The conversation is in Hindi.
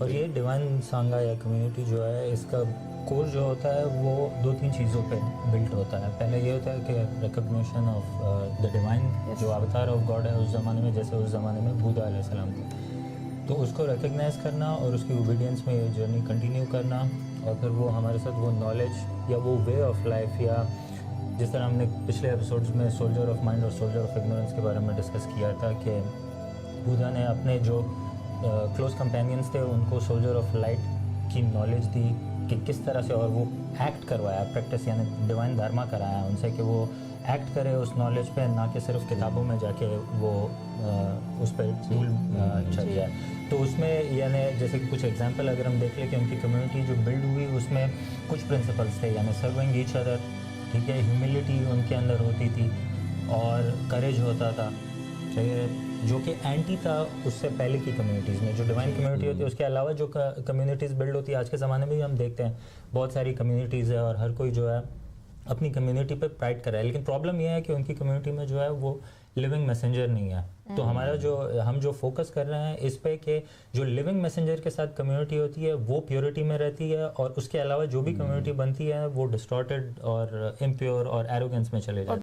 और ये डिवाइन सांगा या कम्युनिटी जो है, इसका कोर जो होता है वो दो तीन चीज़ों पे बिल्ट होता है। पहले ये होता है कि रिकग्निशन ऑफ द डिवाइन, जो अवतार ऑफ गॉड है उस ज़माने में, जैसे उस ज़माने में बुद्धा अलैहिस्सलाम थे, तो उसको रिकग्नाइज करना और उसकी ओबीडियंस में ये जर्नी कंटिन्यू करना, और फिर वो हमारे साथ वो नॉलेज या वो वे ऑफ लाइफ, या जिस तरह हमने पिछले एपिसोड्स में सोल्जर ऑफ माइंड और सोल्जर ऑफ इग्नोरेंस के बारे में डिस्कस किया था कि बुद्धा ने अपने जो क्लोज कंपेनियंस थे उनको सोल्जर ऑफ लाइट की नॉलेज दी कि किस तरह से, और वो एक्ट करवाया, प्रैक्टिस यानी डिवाइन धर्मा कराया उनसे कि वो एक्ट करे उस नॉलेज पे, ना कि सिर्फ किताबों में जाके वो उस पर धूल चढ़ जाए। तो उसमें यानी जैसे कि कुछ एग्जांपल अगर हम देख लें कि उनकी कम्युनिटी जो बिल्ड हुई उसमें कुछ प्रिंसिपल्स थे, यानी सर्विंग ईच अदर, ठीक है, ह्यूमिलिटी उनके अंदर होती थी और करेज होता था, जो कि एंटी था उससे पहले की कम्युनिटीज़ में। जो डिवाइन कम्युनिटी होती है उसके अलावा जो कम्युनिटीज़ बिल्ड होती है आज के ज़माने में भी हम देखते हैं बहुत सारी कम्युनिटीज़ है और हर कोई जो है अपनी कम्युनिटी पे प्राइड कर रहा है, लेकिन प्रॉब्लम यह है कि उनकी कम्युनिटी में जो है वो लिविंग मैसेंजर नहीं है। तो हमारा जो हम जो फोकस कर रहे हैं इस पे कि जो लिविंग मैसेंजर के साथ कम्युनिटी होती है वो प्योरिटी में रहती है, और उसके अलावा जो भी कम्युनिटी बनती है वो डिस्टॉर्टेड और इम्प्योर और एरोगेंस में चले जाती है।